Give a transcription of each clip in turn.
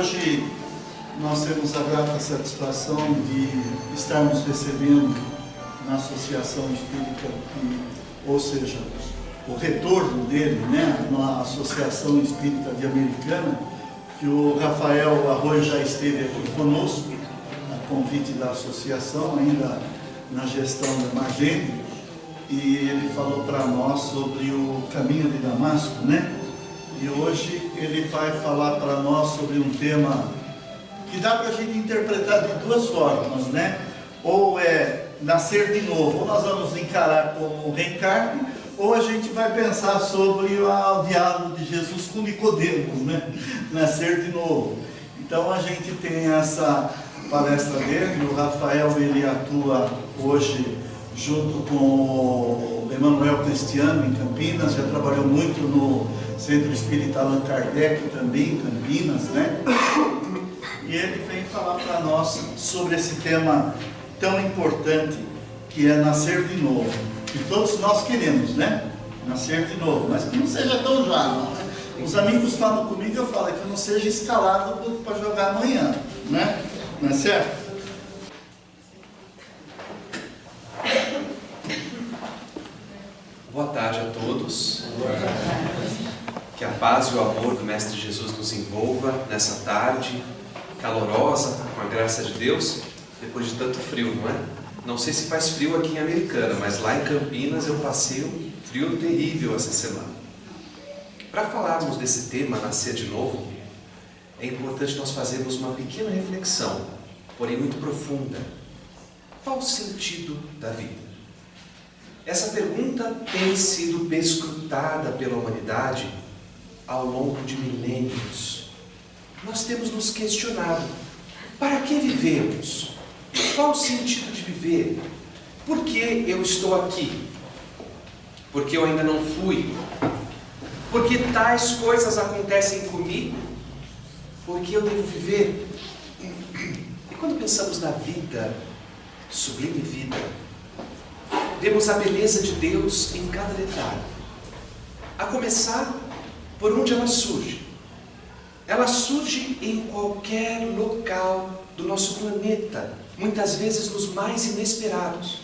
Hoje nós temos a grata satisfação de estarmos recebendo na Associação Espírita, ou seja, o retorno dele, na Associação Espírita de Americana, que o Rafael Arroio já esteve aqui conosco, a convite da associação, ainda na gestão da Magente, e ele falou para nós sobre o caminho de Damasco, E hoje ele vai falar para nós sobre um tema que dá para a gente interpretar de duas formas, Ou é nascer de novo, ou nós vamos encarar como reencarne, ou a gente vai pensar sobre o diálogo de Jesus com Nicodemos, Nascer de novo. Então a gente tem essa palestra dele. O Rafael, ele atua hoje junto com o Emanuel Cristiano em Campinas, já trabalhou muito no Centro Espírita Allan Kardec também em Campinas, E ele vem falar para nós sobre esse tema tão importante que é nascer de novo. Que todos nós queremos, Nascer de novo, mas que não seja tão já, não, Os amigos falam comigo, eu falo que eu não seja escalado para jogar amanhã, Não é certo? Boa tarde a todos. Que a paz e o amor do Mestre Jesus nos envolva nessa tarde calorosa, com a graça de Deus, depois de tanto frio, não é? Não sei se faz frio aqui em Americana, mas lá em Campinas eu passei um frio terrível essa semana. Para falarmos desse tema, nascer de novo, é importante nós fazermos uma pequena reflexão, porém muito profunda. Qual o sentido da vida? Essa pergunta tem sido perscrutada pela humanidade ao longo de milênios. Nós temos nos questionado: para que vivemos? Qual o sentido de viver? Por que eu estou aqui? Por que eu ainda não fui? Por que tais coisas acontecem comigo? Por que eu devo viver? E quando pensamos na vida, sublime vida, vemos a beleza de Deus em cada detalhe. A começar por onde ela surge. Ela surge em qualquer local do nosso planeta, muitas vezes nos mais inesperados.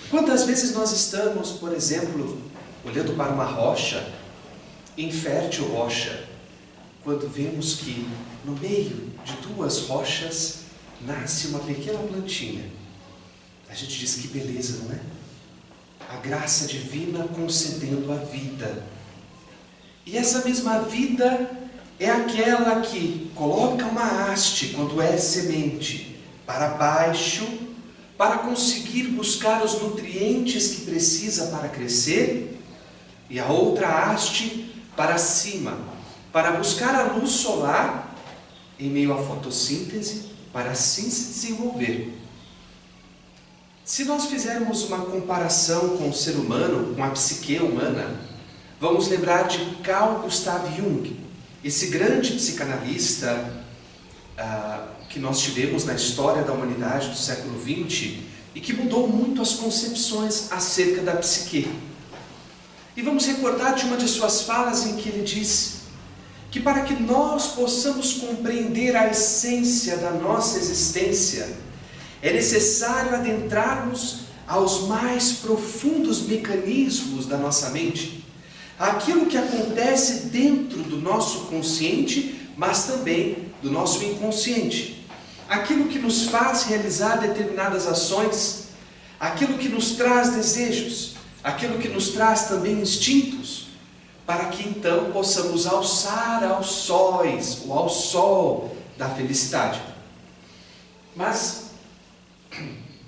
Quantas vezes nós estamos, por exemplo, olhando para uma rocha, infértil rocha, quando vemos que no meio de duas rochas nasce uma pequena plantinha. A gente diz: que beleza, não é? A graça divina concedendo a vida. E essa mesma vida é aquela que coloca uma haste, quando é semente, para baixo, para conseguir buscar os nutrientes que precisa para crescer, e a outra haste para cima, para buscar a luz solar em meio à fotossíntese, para assim se desenvolver. Se nós fizermos uma comparação com o ser humano, com a psique humana, vamos lembrar de Carl Gustav Jung, esse grande psicanalista que nós tivemos na história da humanidade do século XX e que mudou muito as concepções acerca da psique. E vamos recordar de uma de suas falas em que ele disse que para que nós possamos compreender a essência da nossa existência, é necessário adentrarmos aos mais profundos mecanismos da nossa mente, aquilo que acontece dentro do nosso consciente, mas também do nosso inconsciente, aquilo que nos faz realizar determinadas ações, aquilo que nos traz desejos, aquilo que nos traz também instintos, para que então possamos alçar aos sóis, ou ao sol da felicidade. Mas,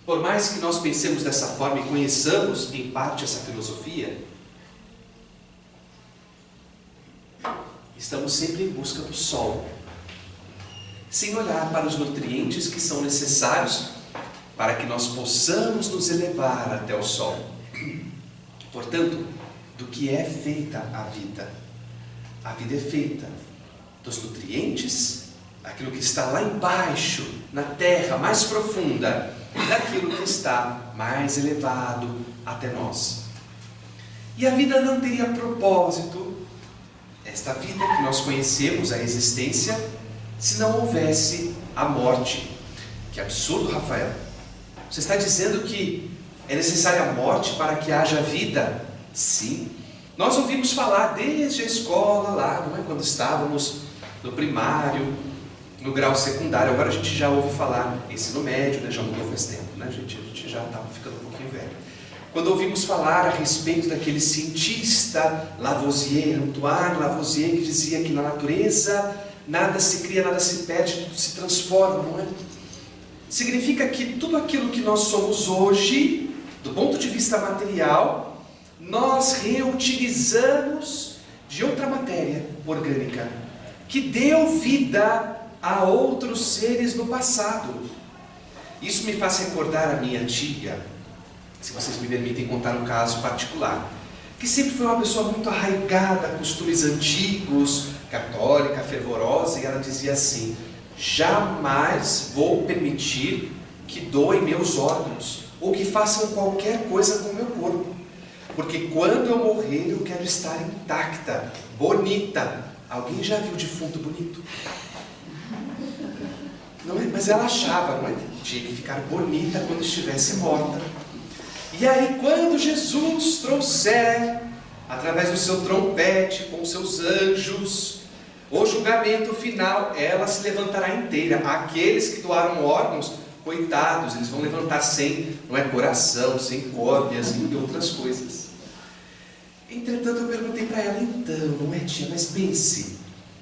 por mais que nós pensemos dessa forma e conheçamos em parte essa filosofia, estamos sempre em busca do sol, sem olhar para os nutrientes que são necessários para que nós possamos nos elevar até o sol. Portanto, do que é feita a vida? A vida é feita dos nutrientes, aquilo que está lá embaixo, na terra mais profunda, daquilo que está mais elevado até nós. E a vida não teria propósito, esta vida que nós conhecemos, a existência, se não houvesse a morte. Que absurdo, Rafael! Você está dizendo que é necessária a morte para que haja vida? Sim. Nós ouvimos falar desde a escola lá, não é? Quando estávamos no primário, no grau secundário. Agora a gente já ouve falar ensino médio, né? Já mudou faz tempo, né, gente? A gente já estava ficando um pouquinho velho. Quando ouvimos falar a respeito daquele cientista Lavoisier, Antoine Lavoisier, que dizia que na natureza nada se cria, nada se perde, tudo se transforma, não é? Significa que tudo aquilo que nós somos hoje, do ponto de vista material, nós reutilizamos de outra matéria orgânica, que deu vida a outros seres no passado. Isso me faz recordar a minha tia, se vocês me permitem contar um caso particular, que sempre foi uma pessoa muito arraigada a costumes antigos, católica, fervorosa, e ela dizia assim: jamais vou permitir que doem meus órgãos, ou que façam qualquer coisa com o meu corpo, porque quando eu morrer eu quero estar intacta, bonita. Alguém já viu defunto bonito? Não é? Mas ela achava, não é? Tinha que ficar bonita quando estivesse morta. E aí, quando Jesus trouxer, através do seu trompete, com seus anjos, o julgamento final, ela se levantará inteira. Aqueles que doaram órgãos, coitados, eles vão levantar sem, não é, coração, sem córneas e outras coisas. Entretanto, eu perguntei para ela: então, não é, tia, mas pense,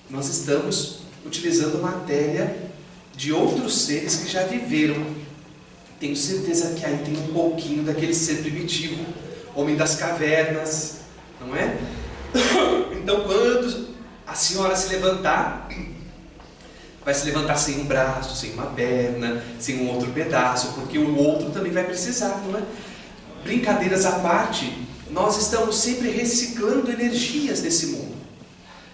nós estamos utilizando matéria de outros seres que já viveram. Tenho certeza que aí tem um pouquinho daquele ser primitivo, homem das cavernas, não é? Então, quando a senhora se levantar, vai se levantar sem um braço, sem uma perna, sem um outro pedaço, porque o outro também vai precisar, não é? Brincadeiras à parte, nós estamos sempre reciclando energias desse mundo.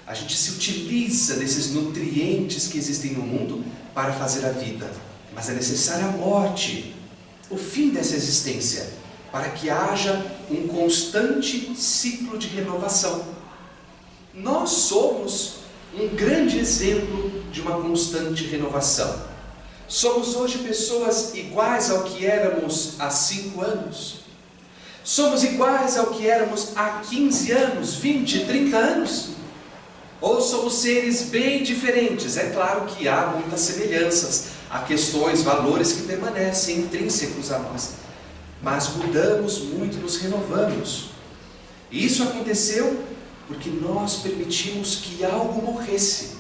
A gente se utiliza desses nutrientes que existem no mundo para fazer a vida, mas é necessária a morte, o fim dessa existência, para que haja um constante ciclo de renovação. Nós somos um grande exemplo de uma constante renovação. Somos hoje pessoas iguais ao que éramos há 5 anos? Somos iguais ao que éramos há 15 anos, 20, 30 anos? Ou somos seres bem diferentes? É claro que há muitas semelhanças, há questões, valores que permanecem intrínsecos a nós, mas mudamos muito, nos renovamos. E isso aconteceu porque nós permitimos que algo morresse.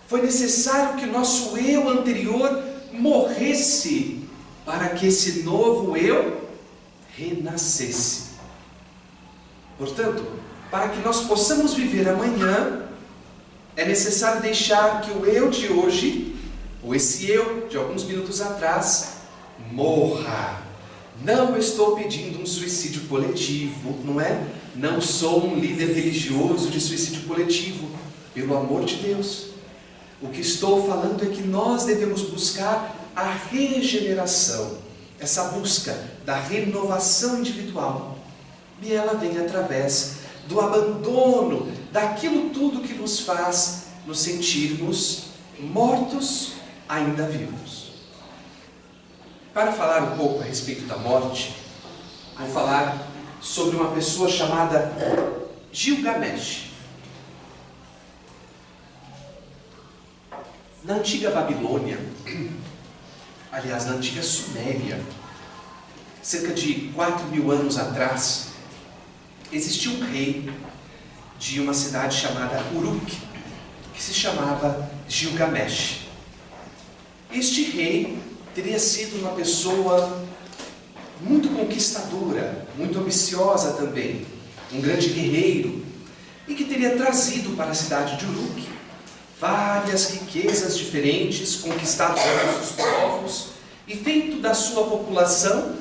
Foi necessário que o nosso eu anterior morresse para que esse novo eu renascesse. Portanto, para que nós possamos viver amanhã, é necessário deixar que o eu de hoje, ou esse eu de alguns minutos atrás, morra. Não estou pedindo um suicídio coletivo, não é? Não sou um líder religioso de suicídio coletivo, pelo amor de Deus. O que estou falando é que nós devemos buscar a regeneração, essa busca da renovação individual. E ela vem através do abandono daquilo tudo que nos faz nos sentirmos mortos, ainda vivos. Para falar um pouco a respeito da morte, vou falar sobre uma pessoa chamada Gilgamesh. Na antiga Babilônia, aliás, na antiga Suméria, cerca de 4.000 anos atrás, existia um rei de uma cidade chamada Uruk, que se chamava Gilgamesh. Este rei teria sido uma pessoa muito conquistadora, muito ambiciosa também, um grande guerreiro, e que teria trazido para a cidade de Uruk várias riquezas diferentes, conquistado todos os povos e feito da sua população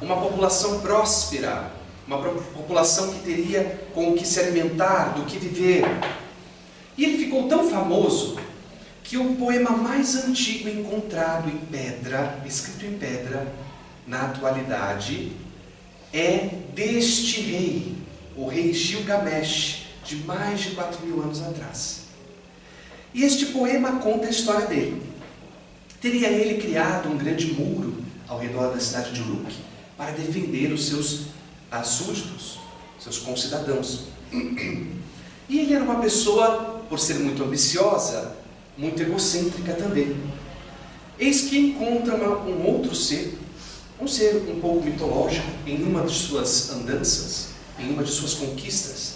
uma população próspera, uma população que teria com o que se alimentar, do que viver. E ele ficou tão famoso que o poema mais antigo encontrado em pedra, escrito em pedra, na atualidade, é deste rei, o rei Gilgamesh, de mais de 4.000 anos atrás. E este poema conta a história dele. Teria ele criado um grande muro ao redor da cidade de Uruk para defender os seus súditos, seus concidadãos. E ele era uma pessoa, por ser muito ambiciosa, muito egocêntrica também. Eis que encontra um outro ser, um ser um pouco mitológico, em uma de suas andanças, em uma de suas conquistas,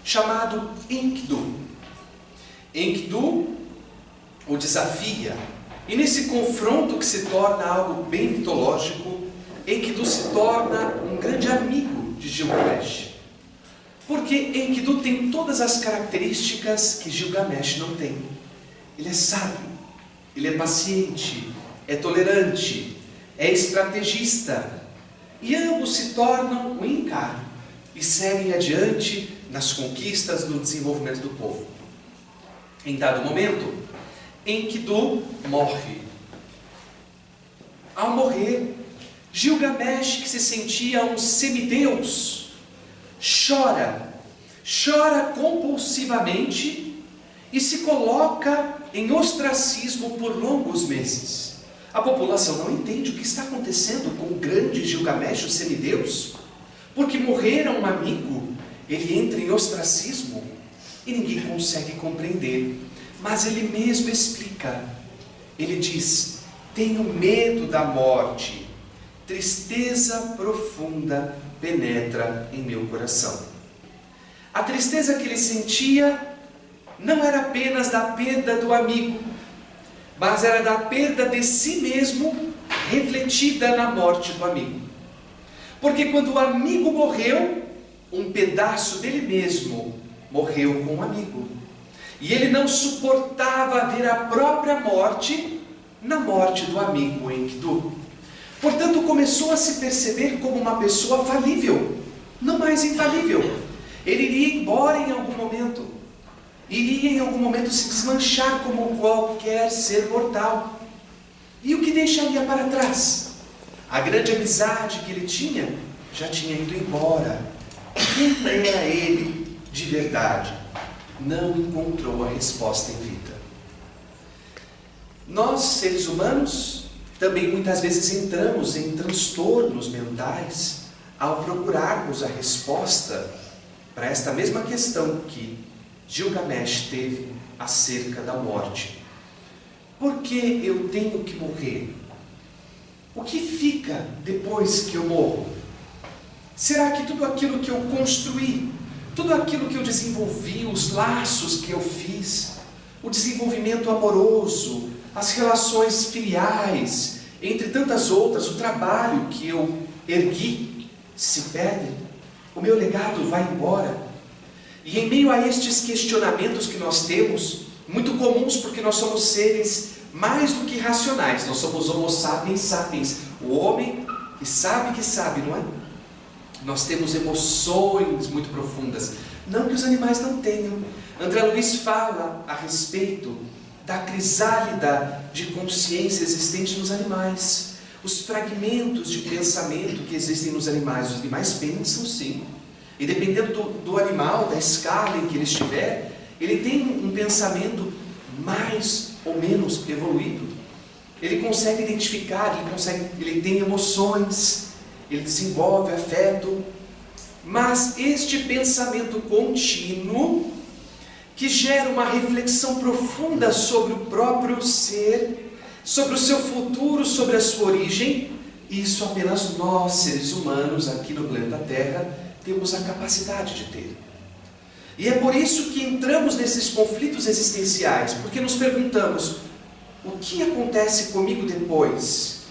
chamado Enkidu. Enkidu o desafia, e nesse confronto que se torna algo bem mitológico, Enkidu se torna um grande amigo de Gilgamesh. Porque Enkidu tem todas as características que Gilgamesh não tem. Ele é sábio, ele é paciente, é tolerante, é estrategista. E ambos se tornam um encaro e seguem adiante nas conquistas do desenvolvimento do povo. Em dado momento, Enkidu morre. Ao morrer, Gilgamesh, que se sentia um semideus, chora compulsivamente e se coloca em ostracismo por longos meses. A população não entende o que está acontecendo com o grande Gilgamesh, o semideus, porque morrera um amigo, ele entra em ostracismo e ninguém consegue compreender. Mas ele mesmo explica, ele diz: tenho medo da morte, tristeza profunda penetra em meu coração. A tristeza que ele sentia não era apenas da perda do amigo, mas era da perda de si mesmo, refletida na morte do amigo. Porque quando o amigo morreu, um pedaço dele mesmo morreu com o amigo. E ele não suportava ver a própria morte na morte do amigo Enkidu. Portanto, começou a se perceber como uma pessoa falível, não mais infalível. Ele iria embora em algum momento, iria em algum momento se desmanchar como qualquer ser mortal. E o que deixaria para trás? A grande amizade que ele tinha já tinha ido embora. Quem era ele de verdade? Não encontrou a resposta em vida. Nós, seres humanos, também muitas vezes entramos em transtornos mentais ao procurarmos a resposta para esta mesma questão que Gilgamesh teve acerca da morte. Por que eu tenho que morrer? O que fica depois que eu morro? Será que tudo aquilo que eu construí, tudo aquilo que eu desenvolvi, os laços que eu fiz, o desenvolvimento amoroso, as relações filiais, entre tantas outras, o trabalho que eu ergui, se perdem? O meu legado vai embora? E em meio a estes questionamentos que nós temos, muito comuns porque nós somos seres mais do que racionais, nós somos homo sapiens sapiens, o homem que sabe, não é? Nós temos emoções muito profundas, não que os animais não tenham. André Luiz fala a respeito da crisálida de consciência existente nos animais, os fragmentos de pensamento que existem nos animais. Os animais pensam sim, e dependendo do animal, da escala em que ele estiver, ele tem um pensamento mais ou menos evoluído. Ele consegue identificar, ele tem emoções, ele desenvolve afeto, mas este pensamento contínuo, que gera uma reflexão profunda sobre o próprio ser, sobre o seu futuro, sobre a sua origem, isso apenas nós, seres humanos, aqui no planeta Terra, temos a capacidade de ter. E é por isso que entramos nesses conflitos existenciais, porque nos perguntamos: o que acontece comigo depois?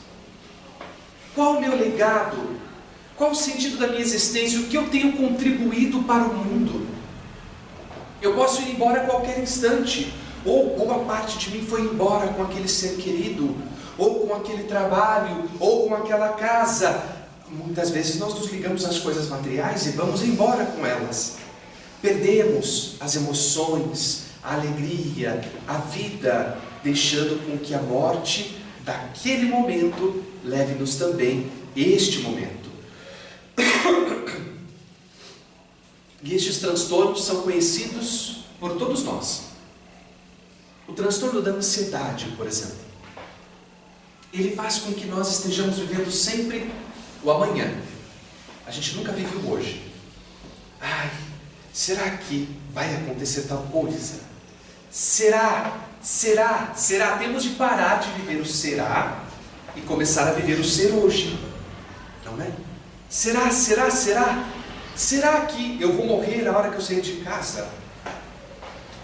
Qual o meu legado? Qual o sentido da minha existência? O que eu tenho contribuído para o mundo? Eu posso ir embora a qualquer instante, ou boa parte de mim foi embora com aquele ser querido, ou com aquele trabalho, ou com aquela casa. Muitas vezes nós nos ligamos às coisas materiais e vamos embora com elas. Perdemos as emoções, a alegria, a vida, deixando com que a morte daquele momento leve-nos também este momento. E estes transtornos são conhecidos por todos nós. O transtorno da ansiedade, por exemplo, ele faz com que nós estejamos vivendo sempre o amanhã. A gente nunca vive o hoje. Ai, será que vai acontecer tal coisa? Será? Temos de parar de viver o será e começar a viver o ser hoje. Não é? Será? Será que eu vou morrer na hora que eu sair de casa?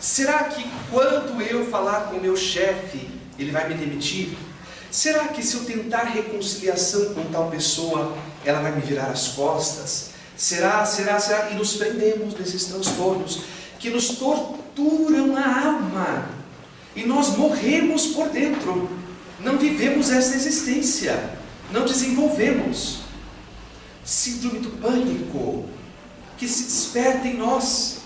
Será que quando eu falar com o meu chefe, ele vai me demitir? Será que se eu tentar reconciliação com tal pessoa, ela vai me virar as costas? Será? E nos prendemos nesses transtornos que nos torturam a alma. E nós morremos por dentro. Não vivemos essa existência. Não desenvolvemos. Síndrome do pânico que se desperta em nós.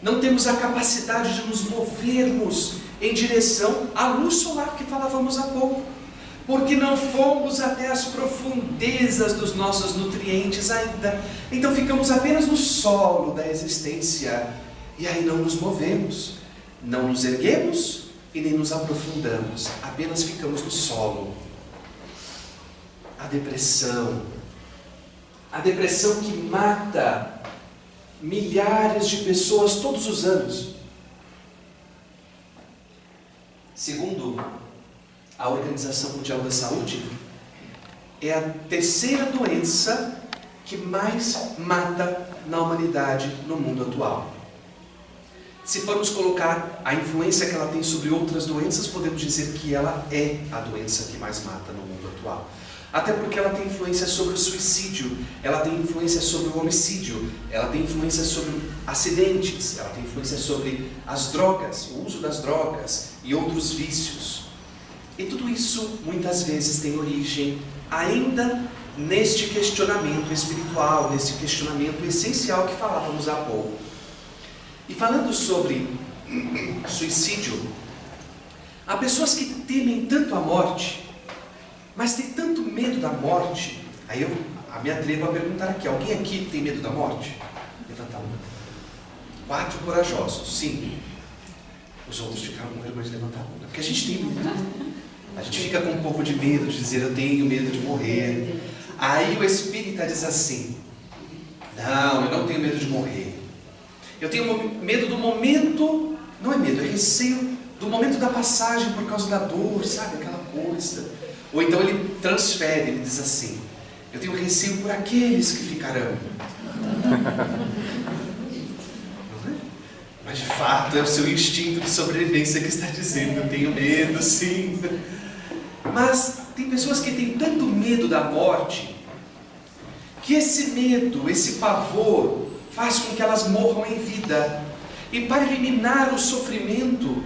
Não temos a capacidade de nos movermos em direção à luz solar que falávamos há pouco. Porque não fomos até as profundezas dos nossos nutrientes ainda. Então ficamos apenas no solo da existência. E aí não nos movemos. Não nos erguemos e nem nos aprofundamos. Apenas ficamos no solo. A depressão. A depressão que mata milhares de pessoas todos os anos. Segundo a Organização Mundial da Saúde, é a terceira doença que mais mata na humanidade no mundo atual. Se formos colocar a influência que ela tem sobre outras doenças, podemos dizer que ela é a doença que mais mata no mundo atual. Até porque ela tem influência sobre o suicídio, ela tem influência sobre o homicídio, ela tem influência sobre acidentes, ela tem influência sobre as drogas, o uso das drogas e outros vícios. E tudo isso muitas vezes tem origem ainda neste questionamento espiritual, nesse questionamento essencial que falávamos há pouco. E falando sobre suicídio, há pessoas que temem tanto a morte, mas tem tanto medo da morte. Aí eu me atrevo a perguntar aqui: alguém aqui tem medo da morte? Levanta a mão. 4 corajosos, sim. Os outros ficaram com vergonha de levantar a mão, porque a gente tem medo. A gente fica com um pouco de medo de dizer: eu tenho medo de morrer. Aí o espírita diz assim: não, eu não tenho medo de morrer. Eu tenho medo do momento, não é medo, é receio do momento da passagem por causa da dor, sabe, aquela coisa. Ou então ele transfere, ele diz assim: eu tenho receio por aqueles que ficarão. Mas de fato é o seu instinto de sobrevivência que está dizendo: eu tenho medo, sim. Mas tem pessoas que têm tanto medo da morte, que esse medo, esse pavor, faz com que elas morram em vida. E para eliminar o sofrimento,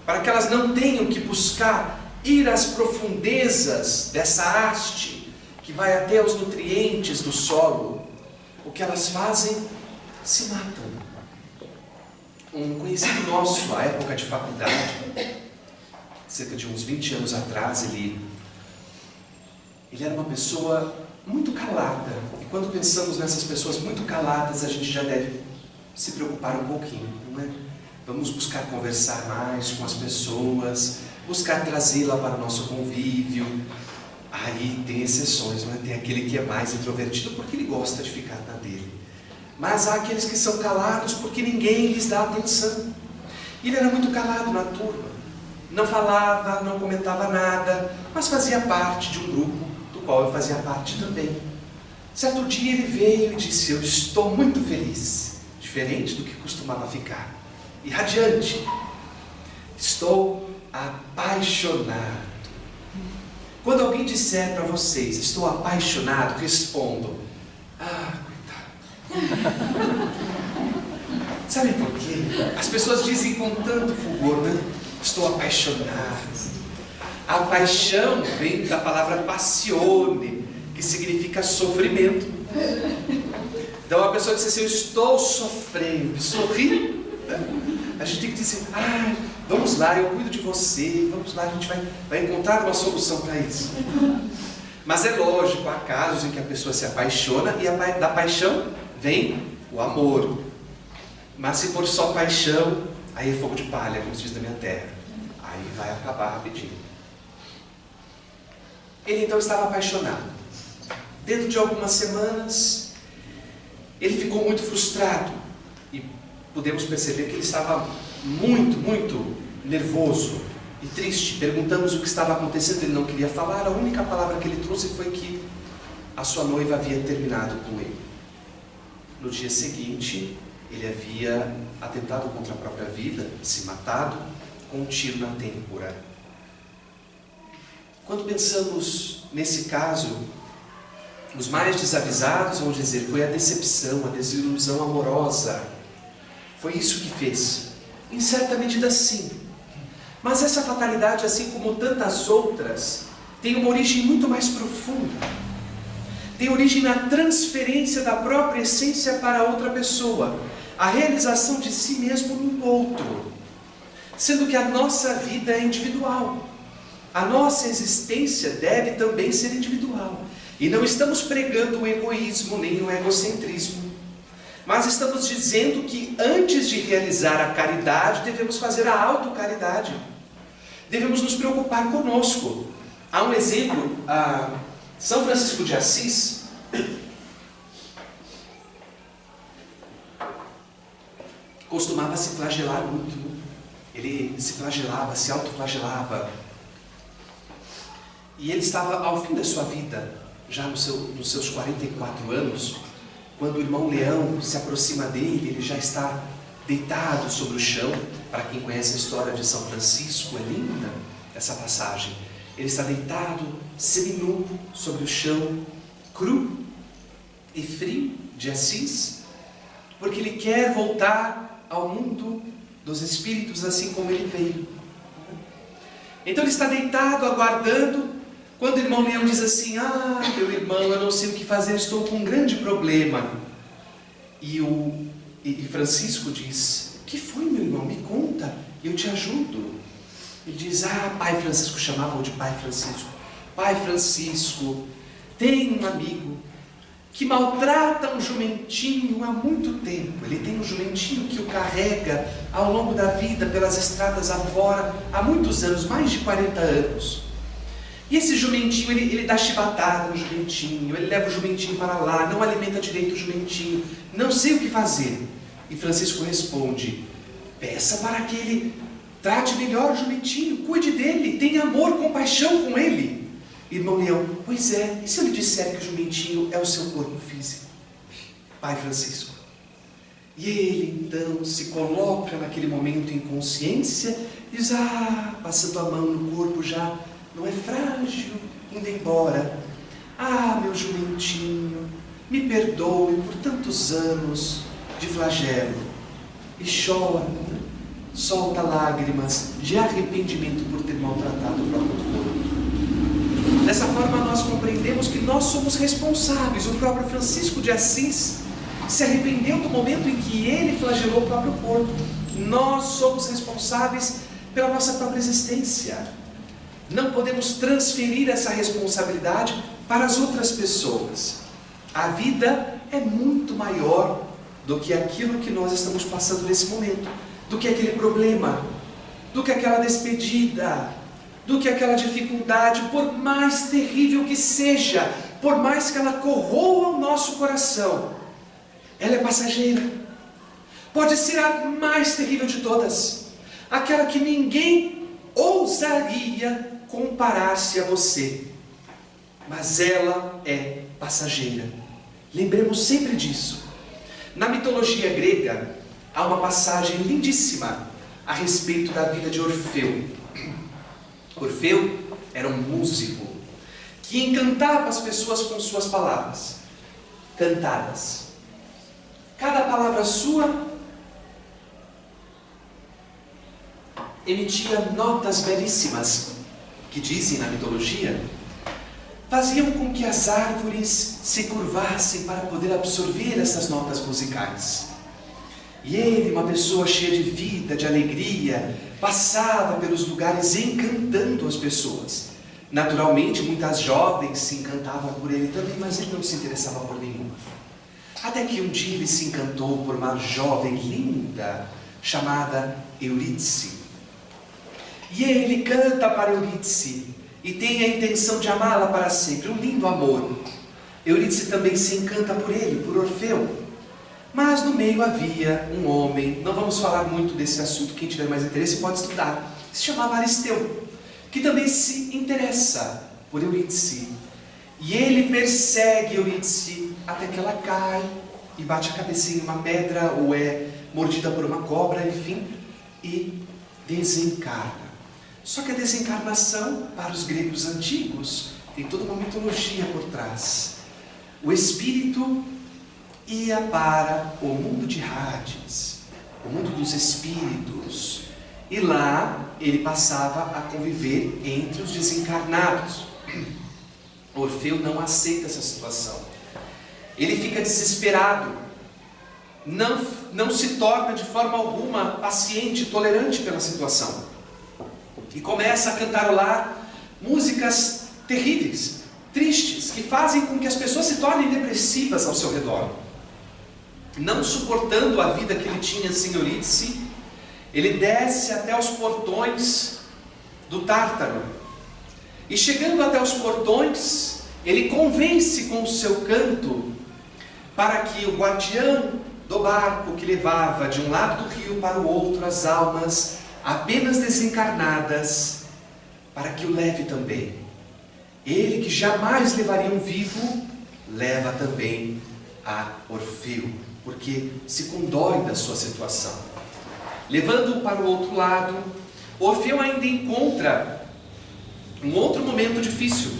para que elas não tenham que buscar ir às profundezas dessa haste, que vai até os nutrientes do solo, o que elas fazem? Se matam. Um conhecido nosso, à época de faculdade, cerca de uns 20 anos atrás, ele era uma pessoa muito calada. E quando pensamos nessas pessoas muito caladas, a gente já deve se preocupar um pouquinho, não é? Vamos buscar conversar mais com as pessoas, buscar trazê-la para o nosso convívio. Aí tem exceções, não é? Tem aquele que é mais introvertido porque ele gosta de ficar na dele. Mas há aqueles que são calados porque ninguém lhes dá atenção. E ele era muito calado na turma. Não falava, não comentava nada, mas fazia parte de um grupo do qual eu fazia parte também. Certo dia ele veio e disse: eu estou muito feliz, diferente do que costumava ficar, e radiante. Estou apaixonado. Quando alguém disser para vocês: estou apaixonado, respondam: ah, coitado. Sabe por quê? As pessoas dizem com tanto fulgor, né? Estou apaixonado. A paixão vem da palavra passione, que significa sofrimento. Então a pessoa diz assim: eu estou sofrendo, sorri. A gente tem que dizer: vamos lá, eu cuido de você, vamos lá, a gente vai encontrar uma solução para isso. Mas é lógico, há casos em que a pessoa se apaixona e da paixão vem o amor. Mas se for só paixão, aí é fogo de palha, como se diz na minha terra. Aí vai acabar rapidinho. Ele então estava apaixonado. Dentro de algumas semanas, ele ficou muito frustrado. E podemos perceber que ele estava muito nervoso e triste. Perguntamos o que estava acontecendo, ele não queria falar. A única palavra que ele trouxe foi que a sua noiva havia terminado com ele. No dia seguinte, ele havia atentado contra a própria vida, se matado com um tiro na têmpora. Quando pensamos nesse caso, os mais desavisados vão dizer: foi a decepção, a desilusão amorosa. Foi isso que fez. Em certa medida, sim. Mas essa fatalidade, assim como tantas outras, tem uma origem muito mais profunda. Tem origem na transferência da própria essência para outra pessoa. A realização de si mesmo no outro. Sendo que a nossa vida é individual. A nossa existência deve também ser individual. E não estamos pregando o egoísmo nem o egocentrismo. Mas estamos dizendo que antes de realizar a caridade, devemos fazer a autocaridade. Devemos nos preocupar conosco. Há um exemplo, São Francisco de Assis, costumava se flagelar muito. Ele se flagelava, se autoflagelava. E ele estava ao fim da sua vida, já nos seus 44 anos, quando o irmão Leão se aproxima dele, ele já está deitado sobre o chão. Para quem conhece a história de São Francisco, é linda essa passagem. Ele está deitado, seminu, sobre o chão, cru e frio de Assis, porque ele quer voltar ao mundo dos espíritos assim como ele veio. Então ele está deitado, aguardando, quando o irmão Leão diz assim: meu irmão, eu não sei o que fazer, estou com um grande problema. E Francisco diz: o que foi, meu irmão? Me conta, eu te ajudo. Ele diz: Pai Francisco, chamava-o de Pai Francisco. Pai Francisco, tem um amigo que maltrata um jumentinho há muito tempo. Ele tem um jumentinho que o carrega ao longo da vida pelas estradas afora, há muitos anos, mais de 40 anos. E esse jumentinho, ele dá chibatada no jumentinho, ele leva o jumentinho para lá, não alimenta direito o jumentinho, não sei o que fazer. E Francisco responde: peça para que ele trate melhor o jumentinho, cuide dele, tenha amor, compaixão com ele. Irmão Leão: pois é, e se eu lhe disser que o jumentinho é o seu corpo físico? Pai Francisco. E ele então se coloca naquele momento em consciência e diz: passando a mão no corpo já, não é frágil, indo embora. Meu jumentinho, me perdoe por tantos anos de flagelo. E chora, solta lágrimas de arrependimento por ter maltratado o próprio corpo. Dessa forma nós compreendemos que nós somos responsáveis. O próprio Francisco de Assis se arrependeu do momento em que ele flagelou o próprio corpo. Nós somos responsáveis pela nossa própria existência. Não podemos transferir essa responsabilidade para as outras pessoas. A vida é muito maior do que aquilo que nós estamos passando nesse momento, do que aquele problema, do que aquela despedida, do que aquela dificuldade, por mais terrível que seja, por mais que ela corroa o nosso coração, ela é passageira. Pode ser a mais terrível de todas, aquela que ninguém ousaria comparar-se a você, mas ela é passageira. Lembremos sempre disso. Na mitologia grega há uma passagem lindíssima a respeito da vida de Orfeu. Orfeu era um músico que encantava as pessoas com suas palavras cantadas. Cada palavra sua emitia notas belíssimas, que dizem na mitologia, faziam com que as árvores se curvassem para poder absorver essas notas musicais. E ele, uma pessoa cheia de vida, de alegria, passava pelos lugares encantando as pessoas. Naturalmente, muitas jovens se encantavam por ele também, mas ele não se interessava por nenhuma. Até que um dia ele se encantou por uma jovem linda, chamada Eurídice. E ele canta para Eurídice e tem a intenção de amá-la para sempre, um lindo amor. Eurídice também se encanta por ele, por Orfeu. Mas no meio havia um homem, não vamos falar muito desse assunto, quem tiver mais interesse pode estudar, se chamava Aristeu, que também se interessa por Eurídice. E ele persegue Eurídice até que ela cai e bate a cabecinha em uma pedra, ou é mordida por uma cobra, enfim, e desencarna. Só que a desencarnação, para os gregos antigos, tem toda uma mitologia por trás. O espírito ia para o mundo de Hades, o mundo dos espíritos, e lá ele passava a conviver entre os desencarnados. Orfeu não aceita essa situação. Ele fica desesperado, não se torna de forma alguma paciente, tolerante pela situação, e começa a cantarolar músicas terríveis, tristes, que fazem com que as pessoas se tornem depressivas ao seu redor. Não suportando a vida que ele tinha sem Eurídice, ele desce até os portões do Tártaro. E chegando até os portões, ele convence com o seu canto para que o guardião do barco que levava de um lado do rio para o outro as almas apenas desencarnadas, para que o leve também. Ele que jamais levaria um vivo, leva também a Orfeu, porque se condói da sua situação. Levando-o para o outro lado, Orfeu ainda encontra um outro momento difícil,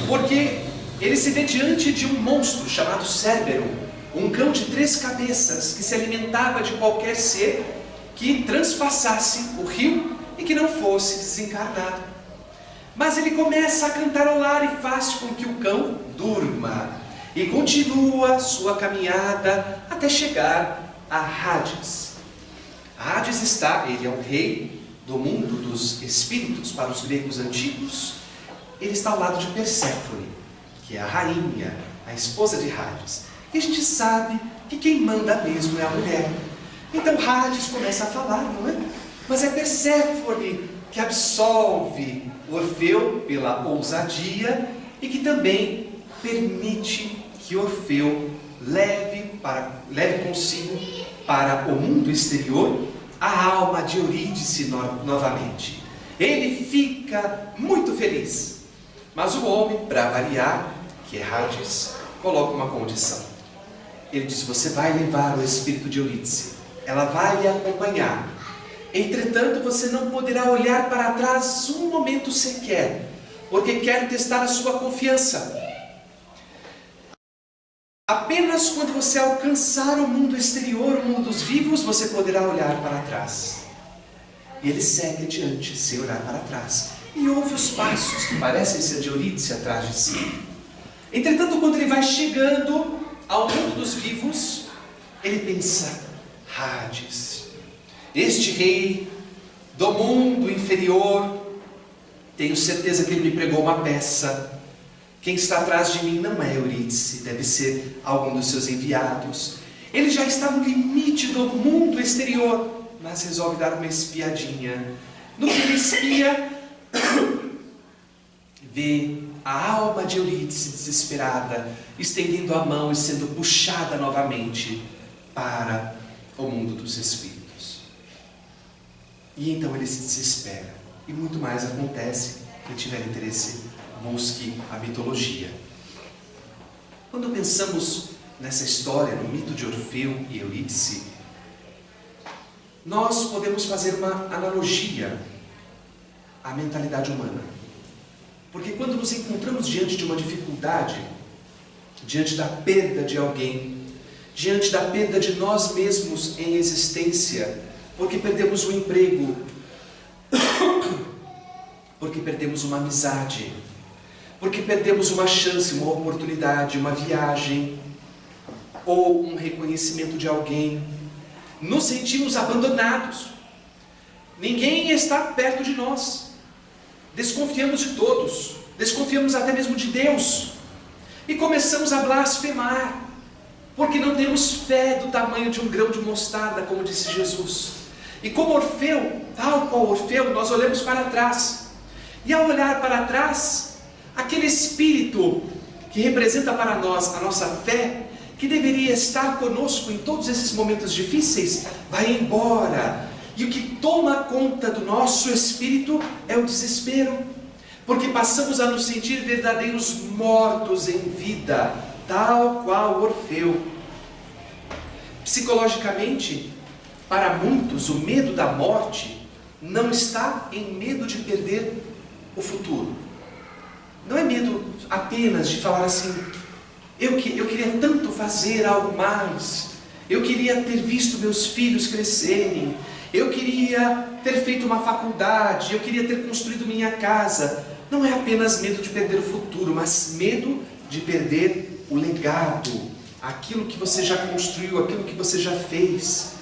porque ele se vê diante de um monstro chamado Cérbero, um cão de 3 cabeças que se alimentava de qualquer ser que transpassasse o rio e que não fosse desencarnado. Mas ele começa a cantarolar e faz com que o cão durma e continua sua caminhada até chegar a Hades. Hades ele é o rei do mundo dos espíritos para os gregos antigos. Ele está ao lado de Perséfone, que é a rainha, a esposa de Hades. E a gente sabe que quem manda mesmo é a mulher. Então Hades começa a falar, não é? Mas é Perséfone que absolve Orfeu pela ousadia e que também permite que Orfeu leve consigo para o mundo exterior a alma de Eurídice novamente. Ele fica muito feliz, mas o homem, para variar, que é Hades, coloca uma condição. Ele diz: você vai levar o espírito de Eurídice, ela vai lhe acompanhar. Entretanto, você não poderá olhar para trás um momento sequer, porque quer testar a sua confiança. Apenas quando você alcançar o mundo exterior, o mundo dos vivos, você poderá olhar para trás. E ele segue adiante, sem olhar para trás, e ouve os passos que parecem ser de Eurídice atrás de si. Entretanto, quando ele vai chegando ao mundo dos vivos, ele pensa: Hades, este rei do mundo inferior, tenho certeza que ele me pregou uma peça. Quem está atrás de mim não é Eurídice, deve ser algum dos seus enviados. Ele já está no limite do mundo exterior, mas resolve dar uma espiadinha. No que ele espia, vê a alma de Eurídice desesperada, estendendo a mão e sendo puxada novamente para o mundo dos espíritos. E então ele se desespera. E muito mais acontece. Quem tiver interesse, busque a mitologia. Quando pensamos nessa história, no mito de Orfeu e Eurídice, nós podemos fazer uma analogia à mentalidade humana. Porque quando nos encontramos diante de uma dificuldade, diante da perda de alguém, diante da perda de nós mesmos em existência, porque perdemos um emprego, porque perdemos uma amizade, porque perdemos uma chance, uma oportunidade, uma viagem, ou um reconhecimento de alguém, nos sentimos abandonados. Ninguém está perto de nós. Desconfiamos de todos, desconfiamos até mesmo de Deus, e começamos a blasfemar, porque não temos fé do tamanho de um grão de mostarda, como disse Jesus. E como Orfeu, tal qual Orfeu, nós olhamos para trás. E ao olhar para trás, aquele espírito que representa para nós a nossa fé, que deveria estar conosco em todos esses momentos difíceis, vai embora. E o que toma conta do nosso espírito é o desespero, porque passamos a nos sentir verdadeiros mortos em vida, tal qual Orfeu. Psicologicamente, para muitos, o medo da morte não está em medo de perder o futuro. Não é medo apenas de falar assim, eu queria tanto fazer algo mais, eu queria ter visto meus filhos crescerem, eu queria ter feito uma faculdade, eu queria ter construído minha casa. Não é apenas medo de perder o futuro, mas medo de perder o legado, aquilo que você já construiu, aquilo que você já fez.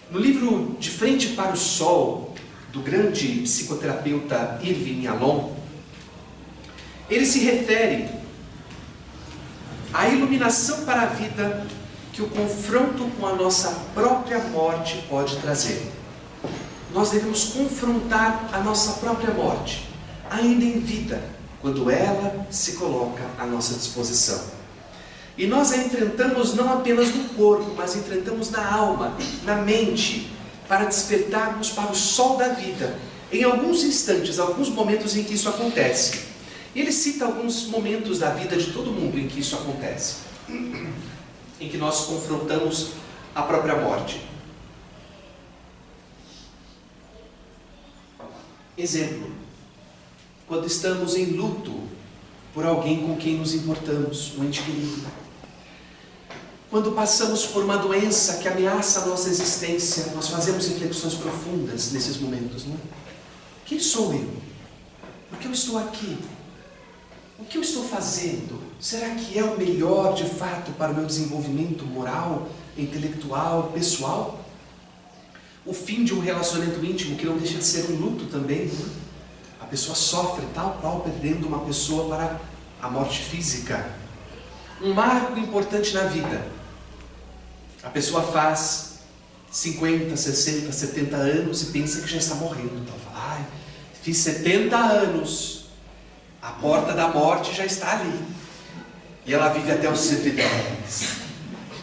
No livro De Frente para o Sol, do grande psicoterapeuta Irving Yalom, ele se refere à iluminação para a vida que o confronto com a nossa própria morte pode trazer. Nós devemos confrontar a nossa própria morte, ainda em vida, quando ela se coloca à nossa disposição. E nós a enfrentamos não apenas no corpo, mas enfrentamos na alma, na mente, para despertarmos para o sol da vida, em alguns instantes, alguns momentos em que isso acontece. Ele cita alguns momentos da vida de todo mundo em que isso acontece, em que nós confrontamos a própria morte. Exemplo, quando estamos em luto por alguém com quem nos importamos, um ente querido. Quando passamos por uma doença que ameaça a nossa existência, nós fazemos reflexões profundas nesses momentos, não é? Quem sou eu? Por que eu estou aqui? O que eu estou fazendo? Será que é o melhor de fato para o meu desenvolvimento moral, intelectual, pessoal? O fim de um relacionamento íntimo, que não deixa de ser um luto também, né? A pessoa sofre tal qual perdendo uma pessoa para a morte física. Um marco importante na vida. A pessoa faz 50, 60, 70 anos e pensa que já está morrendo. Ela fala, ai, fiz 70 anos. A porta da morte já está ali. E ela vive até os 110.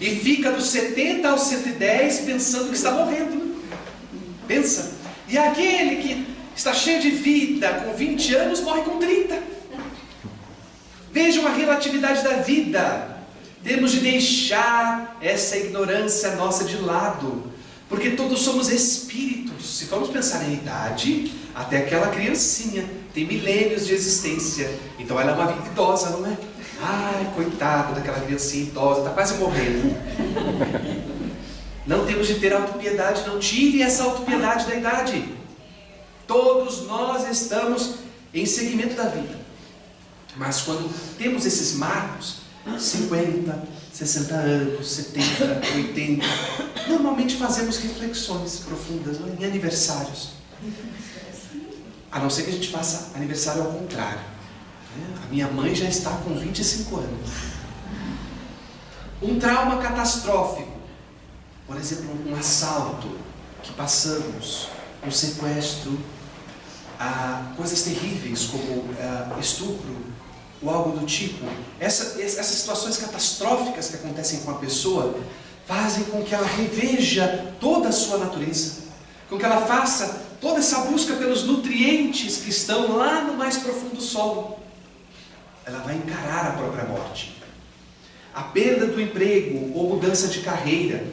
E fica dos 70 aos 110 pensando que está morrendo. Pensa. E aquele que está cheio de vida, com 20 anos, morre com 30. Vejam a relatividade da vida. Temos de deixar essa ignorância nossa de lado. Porque todos somos espíritos. Se formos pensar em idade, até aquela criancinha tem milênios de existência. Então ela é uma vida idosa, não é? Ai, coitada daquela criancinha idosa, está quase morrendo. Não temos de ter autopiedade, não tire essa autopiedade da idade. Todos nós estamos em segmento da vida. Mas quando temos esses marcos, 50, 60 anos, 70, 80, normalmente fazemos reflexões profundas, não é? Em aniversários. A não ser que a gente faça aniversário ao contrário. A minha mãe já está com 25 anos. Um trauma catastrófico, por exemplo, um assalto que passamos, um sequestro, coisas terríveis como estupro ou algo do tipo. Essas situações catastróficas que acontecem com a pessoa fazem com que ela reveja toda a sua natureza, com que ela faça toda essa busca pelos nutrientes que estão lá no mais profundo solo. Ela vai encarar a própria morte. A perda do emprego ou mudança de carreira,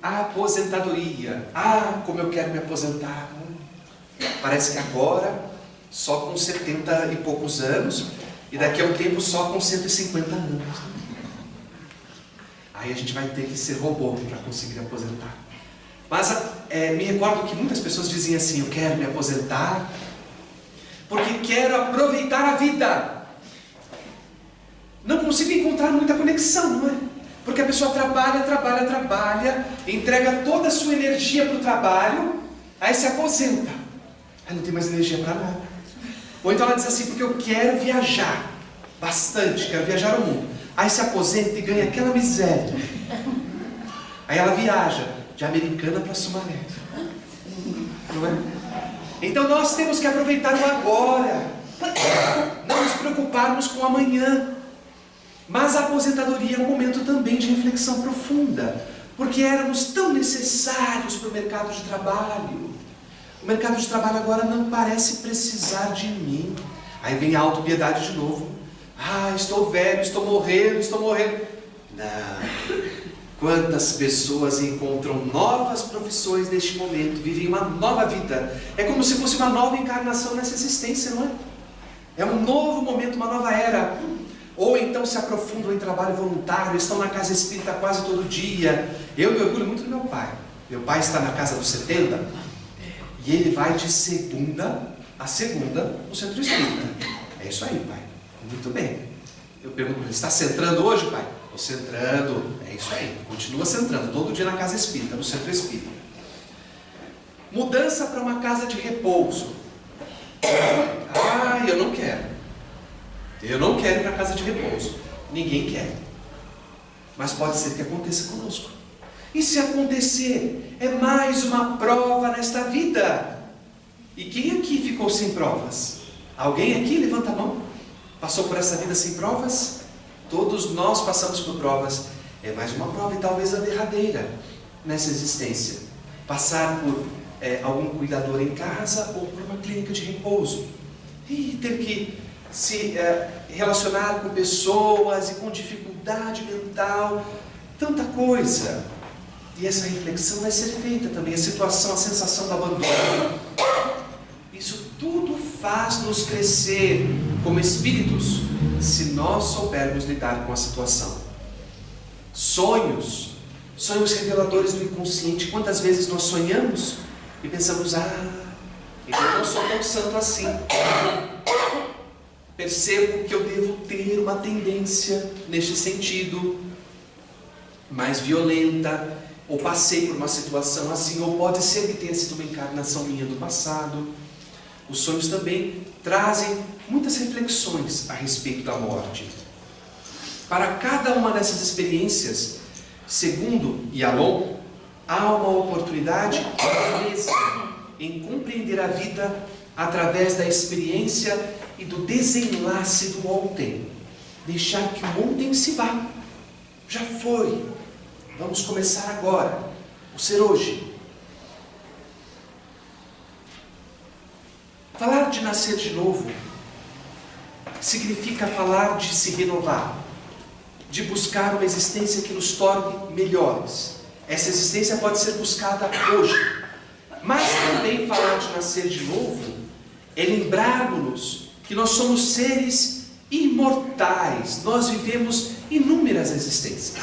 a aposentadoria. Como eu quero me aposentar. Parece que agora, só com 70 e poucos anos, e daqui a um tempo só com 150 anos. Aí a gente vai ter que ser robô para conseguir aposentar. Mas me recordo que muitas pessoas diziam assim, eu quero me aposentar porque quero aproveitar a vida. Não consigo encontrar muita conexão, não é? Porque a pessoa trabalha, entrega toda a sua energia para o trabalho, aí se aposenta. Aí não tem mais energia para nada. Ou então ela diz assim, porque eu quero viajar bastante, quero viajar ao mundo. Aí se aposenta e ganha aquela miséria. Aí ela viaja de Americana para Sumaré. Não é? Então nós temos que aproveitar o agora, não nos preocuparmos com o amanhã. Mas a aposentadoria é um momento também de reflexão profunda, porque éramos tão necessários para o mercado de trabalho. O mercado de trabalho agora não parece precisar de mim. Aí vem a autopiedade de novo. Ah, estou velho, estou morrendo. Não. Quantas pessoas encontram novas profissões neste momento, vivem uma nova vida. É como se fosse uma nova encarnação nessa existência, não é? É um novo momento, uma nova era. Ou então se aprofundam em trabalho voluntário, estão na casa espírita quase todo dia. Eu me orgulho muito do meu pai. Meu pai está na casa dos 70 e ele vai de segunda a segunda no centro espírita. É isso aí, pai. Muito bem. Eu pergunto para ele, está centrando hoje, pai? Estou centrando. É isso aí. Continua centrando, todo dia na casa espírita, no centro espírita. Mudança para uma casa de repouso. Ah, eu não quero. Eu não quero ir para a casa de repouso. Ninguém quer. Mas pode ser que aconteça conosco. E se acontecer, é mais uma prova nesta vida. E quem aqui ficou sem provas? Alguém aqui? Levanta a mão. Passou por essa vida sem provas? Todos nós passamos por provas. É mais uma prova e talvez a derradeira nessa existência. Passar por algum cuidador em casa ou por uma clínica de repouso. E ter que se relacionar com pessoas e com dificuldade mental, tanta coisa. E essa reflexão vai ser feita também, a situação, a sensação do abandono. Isso tudo faz nos crescer como espíritos, se nós soubermos lidar com a situação. Sonhos reveladores do inconsciente. Quantas vezes nós sonhamos e pensamos, então eu não sou tão santo assim. Percebo que eu devo ter uma tendência neste sentido, mais violenta, ou passei por uma situação assim, ou pode ser que tenha sido uma encarnação minha do passado. Os sonhos também trazem muitas reflexões a respeito da morte. Para cada uma dessas experiências, segundo Yalom, há uma oportunidade em compreender a vida através da experiência e do desenlace do ontem. Deixar que o ontem se vá. Já foi. Vamos começar agora. O ser hoje. Falar de nascer de novo significa falar de se renovar, de buscar uma existência que nos torne melhores. Essa existência pode ser buscada hoje. Mas também falar de nascer de novo é lembrarmos-nos que nós somos seres imortais. Nós vivemos inúmeras existências.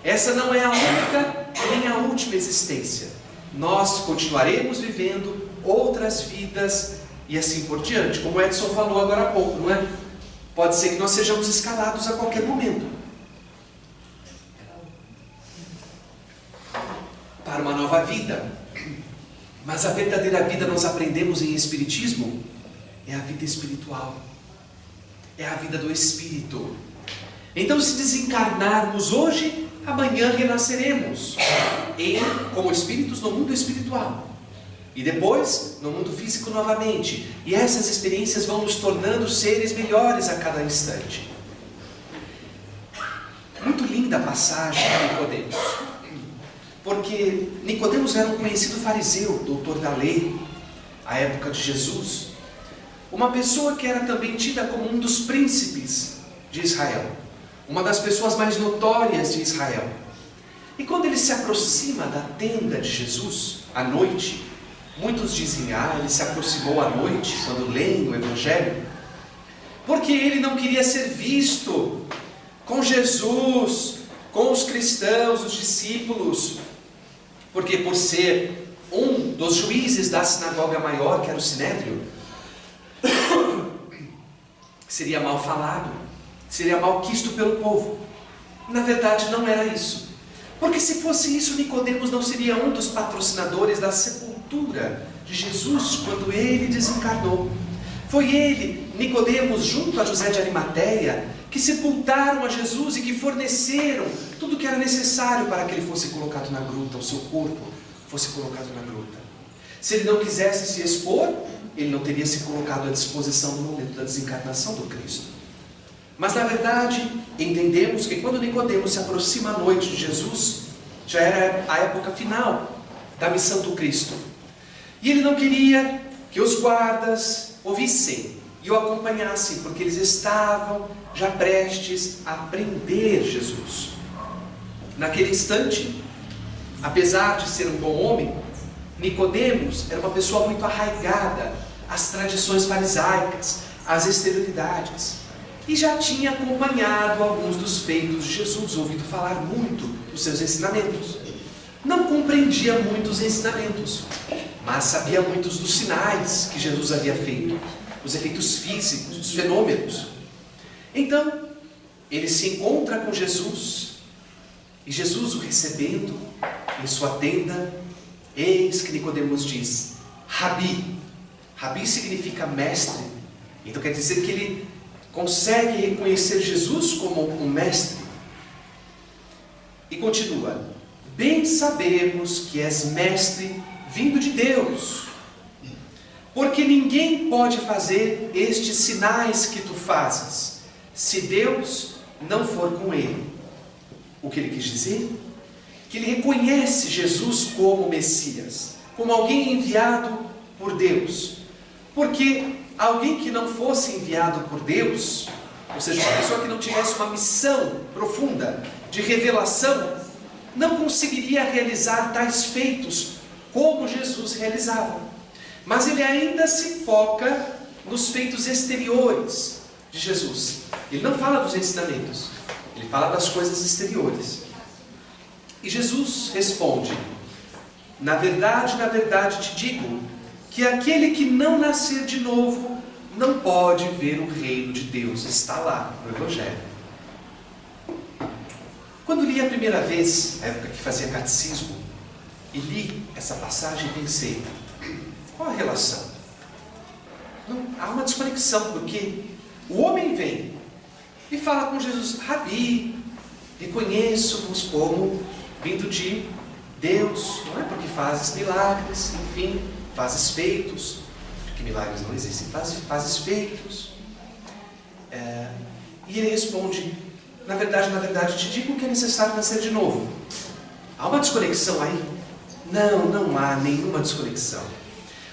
Essa não é a única nem a última existência. Nós continuaremos vivendo outras vidas e assim por diante, como o Edson falou agora há pouco, não é? Pode ser que nós sejamos escalados a qualquer momento para uma nova vida. Mas a verdadeira vida, nós aprendemos em Espiritismo, é a vida espiritual, é a vida do Espírito. Então, se desencarnarmos hoje, amanhã renasceremos como espíritos no mundo espiritual. E depois, no mundo físico novamente. E essas experiências vão nos tornando seres melhores a cada instante. Muito linda a passagem de Nicodemos. Porque Nicodemos era um conhecido fariseu, doutor da lei, à época de Jesus. Uma pessoa que era também tida como um dos príncipes de Israel. Uma das pessoas mais notórias de Israel. E quando ele se aproxima da tenda de Jesus, à noite, muitos dizem, ele se aproximou à noite, quando leem o Evangelho, porque ele não queria ser visto com Jesus, com os cristãos, os discípulos, porque por ser um dos juízes da sinagoga maior, que era o Sinédrio, seria mal falado, seria mal quisto pelo povo. Na verdade não era isso, porque se fosse isso, Nicodemos não seria um dos patrocinadores da sepultura de Jesus quando ele desencarnou. Foi ele Nicodemos, junto a José de Arimateia, que sepultaram a Jesus e que forneceram tudo o que era necessário para que ele fosse colocado na gruta, o seu corpo fosse colocado na gruta. Se ele não quisesse se expor, ele não teria se colocado à disposição no momento da desencarnação do Cristo. Mas na verdade, entendemos que quando Nicodemos se aproxima à noite de Jesus, já era a época final da missão do Cristo. E ele não queria que os guardas ouvissem e o acompanhassem, porque eles estavam já prestes a prender Jesus. Naquele instante, apesar de ser um bom homem, Nicodemos era uma pessoa muito arraigada às tradições farisaicas, às exterioridades, e já tinha acompanhado alguns dos feitos de Jesus, ouvido falar muito dos seus ensinamentos. Não compreendia muito os ensinamentos, mas sabia muitos dos sinais que Jesus havia feito, os efeitos físicos, os fenômenos. Então, ele se encontra com Jesus, e Jesus o recebendo em sua tenda, eis que Nicodemos diz: Rabi. Rabi significa mestre. Então quer dizer que ele consegue reconhecer Jesus como um mestre. E continua: bem sabemos que és mestre vindo de Deus, porque ninguém pode fazer estes sinais que tu fazes, se Deus não for com ele. O que ele quis dizer? Que ele reconhece Jesus como Messias, como alguém enviado por Deus. Porque alguém que não fosse enviado por Deus, ou seja, uma pessoa que não tivesse uma missão profunda de revelação, não conseguiria realizar tais feitos como Jesus realizava. Mas ele ainda se foca nos feitos exteriores de Jesus. Ele não fala dos ensinamentos, ele fala das coisas exteriores. E Jesus responde: na verdade te digo, que aquele que não nascer de novo não pode ver o reino de Deus. Está lá no Evangelho. Quando li a primeira vez, na época que fazia catecismo, e li essa passagem, pensei: qual a relação? Não, há uma desconexão, porque o homem vem e fala com Jesus: Rabi, reconheço-vos como vindo de Deus, não é porque fazes milagres, enfim, fazes feitos, porque milagres não existem, fazes feitos. E ele responde: na verdade te digo que é necessário nascer de novo. Há uma desconexão aí? Não há nenhuma desconexão,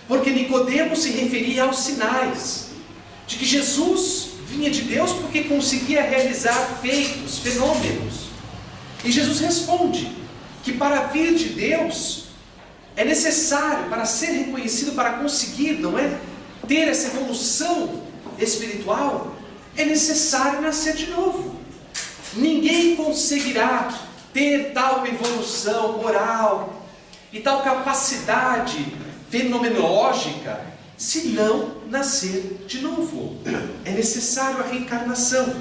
porque Nicodemos se referia aos sinais de que Jesus vinha de Deus porque conseguia realizar feitos, fenômenos. E Jesus responde que para vir de Deus é necessário, para ser reconhecido, para conseguir, não é, ter essa evolução espiritual, é necessário nascer de novo. Ninguém conseguirá ter tal evolução moral e tal capacidade fenomenológica se não nascer de novo. É necessário a reencarnação.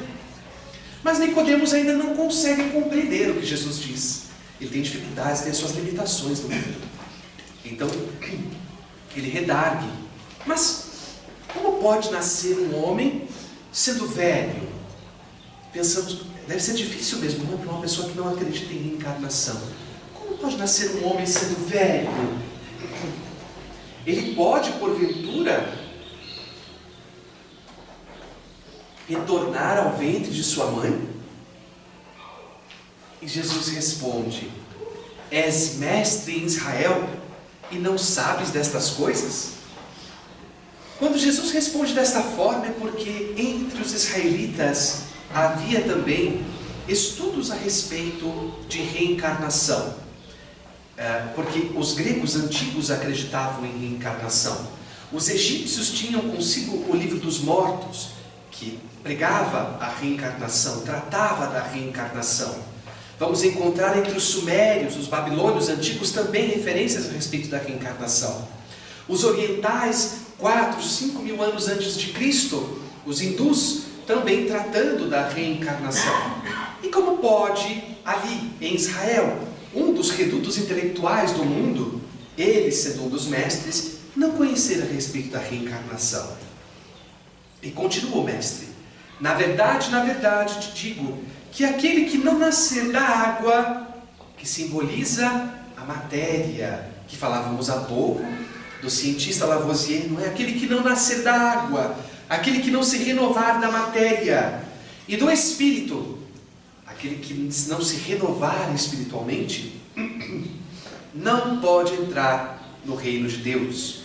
Mas Nicodemos ainda não consegue compreender o que Jesus diz. Ele tem dificuldades, tem suas limitações no mundo. Então, ele redargue: mas como pode nascer um homem sendo velho? Pensamos, deve ser difícil mesmo, não, para uma pessoa que não acredita em reencarnação. Como pode nascer um homem sendo velho? Ele pode, porventura, retornar ao ventre de sua mãe? E Jesus responde: és mestre em Israel e não sabes destas coisas? Quando Jesus responde desta forma, é porque entre os israelitas havia também estudos a respeito de reencarnação. Porque os gregos antigos acreditavam em reencarnação. Os egípcios tinham consigo o livro dos mortos, que pregava a reencarnação, tratava da reencarnação. Vamos encontrar entre os sumérios, os babilônios antigos, também referências a respeito da reencarnação. Os orientais, 4, 5 mil anos antes de Cristo, os hindus, também tratando da reencarnação. E como pode, ali em Israel, um dos redutos intelectuais do mundo, ele sendo um dos mestres, não conhecer a respeito da reencarnação? E continua o mestre: na verdade, te digo que aquele que não nascer da água, que simboliza a matéria, que falávamos há pouco, do cientista Lavoisier, não é? Aquele que não nascer da água, aquele que não se renovar da matéria e do espírito, aquele que não se renovar espiritualmente, não pode entrar no reino de Deus.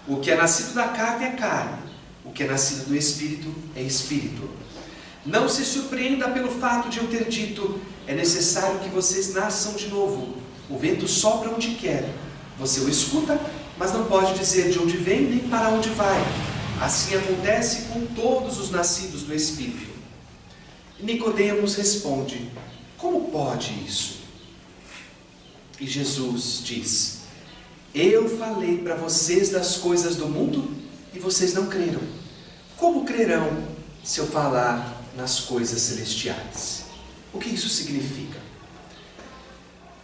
O que é nascido da carne é carne, o que é nascido do espírito é espírito. Não se surpreenda pelo fato de eu ter dito: é necessário que vocês nasçam de novo. O vento sopra onde quer, você o escuta, mas não pode dizer de onde vem nem para onde vai. Assim acontece com todos os nascidos do Espírito. E Nicodemos responde: como pode isso? E Jesus diz: eu falei para vocês das coisas do mundo e vocês não creram. Como crerão se eu falar nas coisas celestiais? O que isso significa?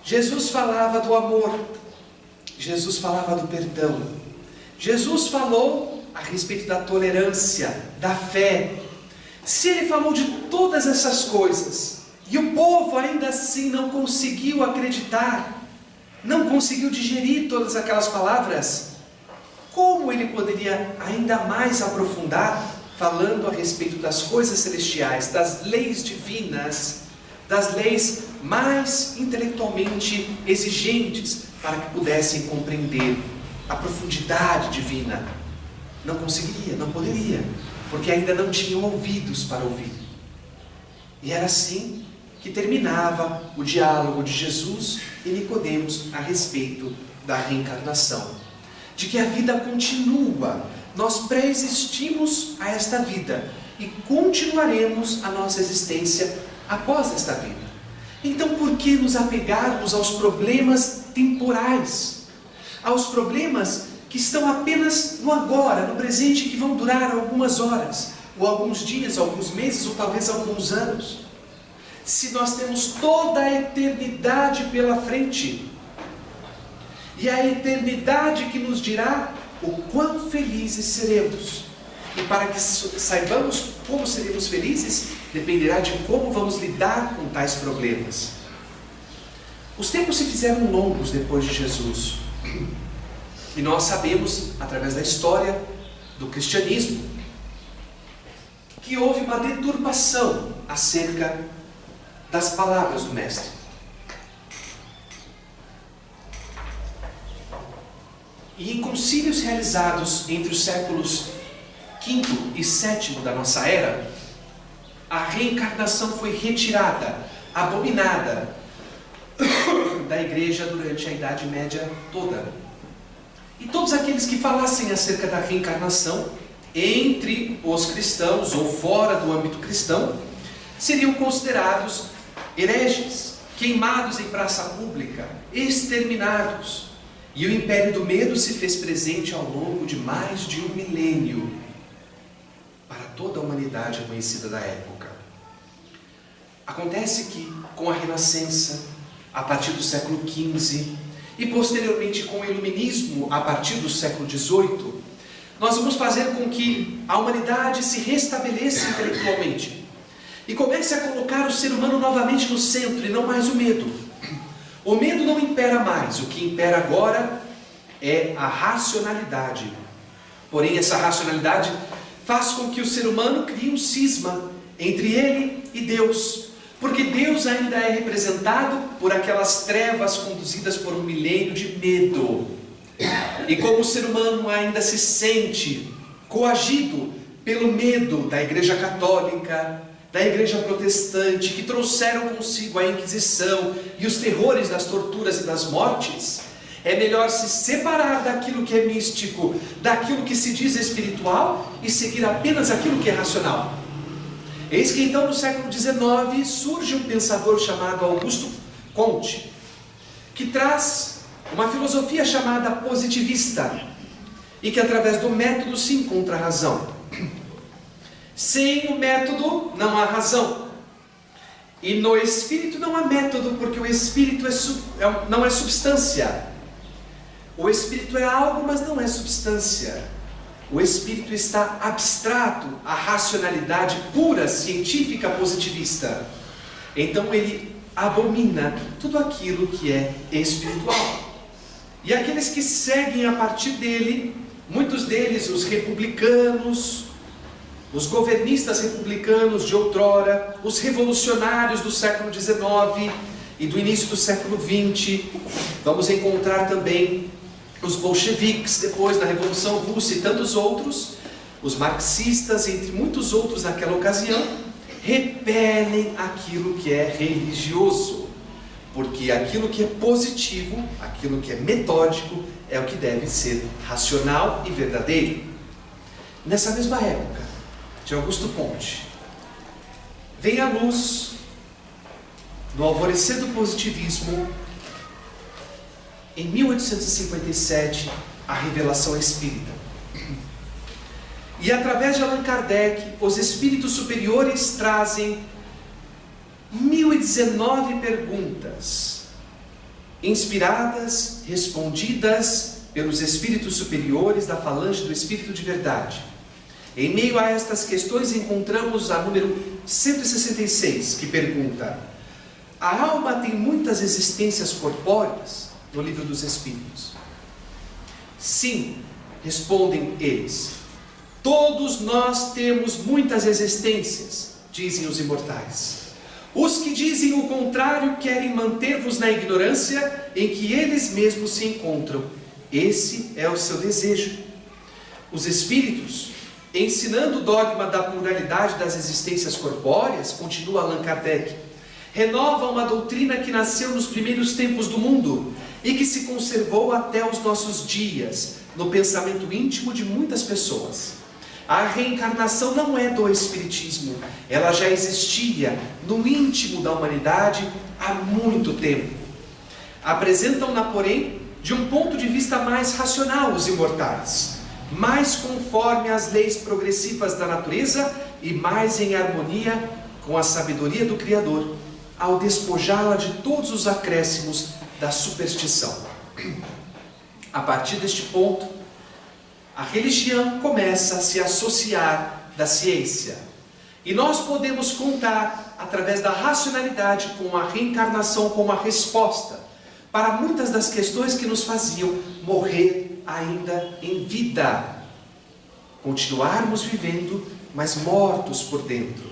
Jesus falava do amor, Jesus falava do perdão, Jesus falou a respeito da tolerância, da fé. Se ele falou de todas essas coisas e o povo ainda assim não conseguiu acreditar, não conseguiu digerir todas aquelas palavras, como ele poderia ainda mais aprofundar falando a respeito das coisas celestiais, das leis divinas, das leis mais intelectualmente exigentes para que pudessem compreender a profundidade divina? Não conseguiria, não poderia, porque ainda não tinham ouvidos para ouvir. E era assim que terminava o diálogo de Jesus e Nicodemos a respeito da reencarnação, de que a vida continua. Nós pré-existimos a esta vida e continuaremos a nossa existência após esta vida. Então, por que nos apegarmos aos problemas temporais, aos problemas que estão apenas no agora, no presente, que vão durar algumas horas, ou alguns dias, alguns meses, ou talvez alguns anos, se nós temos toda a eternidade pela frente? E a eternidade que nos dirá o quão felizes seremos. E para que saibamos como seremos felizes, dependerá de como vamos lidar com tais problemas. Os tempos se fizeram longos depois de Jesus. E nós sabemos, através da história do cristianismo, que houve uma deturpação acerca das palavras do Mestre. E em concílios realizados entre os séculos V e VII da nossa era, a reencarnação foi retirada, abominada da igreja durante a Idade Média toda. E todos aqueles que falassem acerca da reencarnação entre os cristãos ou fora do âmbito cristão seriam considerados hereges, queimados em praça pública, exterminados. E o império do medo se fez presente ao longo de mais de 1 milênio para toda a humanidade conhecida da época. Acontece que com a Renascença, a partir do século XV, e posteriormente com o Iluminismo, a partir do século XVIII, nós vamos fazer com que a humanidade se restabeleça intelectualmente e comece a colocar o ser humano novamente no centro e não mais o medo. O medo não impera mais, o que impera agora é a racionalidade. Porém, essa racionalidade faz com que o ser humano crie um cisma entre ele e Deus, porque Deus ainda é representado por aquelas trevas conduzidas por 1 milênio de medo. E como o ser humano ainda se sente coagido pelo medo da Igreja Católica, da Igreja Protestante, que trouxeram consigo a Inquisição e os terrores das torturas e das mortes, é melhor se separar daquilo que é místico, daquilo que se diz espiritual, e seguir apenas aquilo que é racional. Eis que então no século XIX surge um pensador chamado Augusto Comte, que traz uma filosofia chamada positivista, e que através do método se encontra a razão. Sem o método não há razão. E no espírito não há método, porque o espírito não é substância. O espírito é algo, mas não é substância. o espírito está abstrato à racionalidade pura, científica, positivista. Então ele abomina tudo aquilo que é espiritual. E aqueles que seguem a partir dele, muitos deles os republicanos, os governistas republicanos de outrora, os revolucionários do século XIX e do início do século XX, vamos encontrar também os bolcheviques depois da Revolução Russa e tantos outros, os marxistas, entre muitos outros naquela ocasião, repelem aquilo que é religioso, porque aquilo que é positivo, aquilo que é metódico, é o que deve ser racional e verdadeiro. Nessa mesma época de Augusto Comte, vem à luz, no alvorecer do positivismo, em 1857, a revelação espírita. E através de Allan Kardec, os espíritos superiores trazem 1019 perguntas, inspiradas, respondidas pelos espíritos superiores da falange do Espírito de Verdade. Em meio a estas questões encontramos a número 166, que pergunta: a alma tem muitas existências corpóreas? No Livro dos Espíritos. Sim, respondem eles. Todos nós temos muitas existências, dizem os imortais. Os que dizem o contrário querem manter-vos na ignorância em que eles mesmos se encontram. Esse é o seu desejo. Os espíritos, ensinando o dogma da pluralidade das existências corpóreas, continua Allan Kardec, renovam uma doutrina que nasceu nos primeiros tempos do mundo e que se conservou até os nossos dias, no pensamento íntimo de muitas pessoas. A reencarnação não é do Espiritismo, ela já existia no íntimo da humanidade há muito tempo. Apresentam-na, porém, de um ponto de vista mais racional os imortais, mais conforme às leis progressivas da natureza e mais em harmonia com a sabedoria do Criador, ao despojá-la de todos os acréscimos da superstição. A partir deste ponto, a religião começa a se associar da ciência. E nós podemos contar, através da racionalidade, com a reencarnação como a resposta para muitas das questões que nos faziam morrer ainda em vida. Continuarmos vivendo, mas mortos por dentro.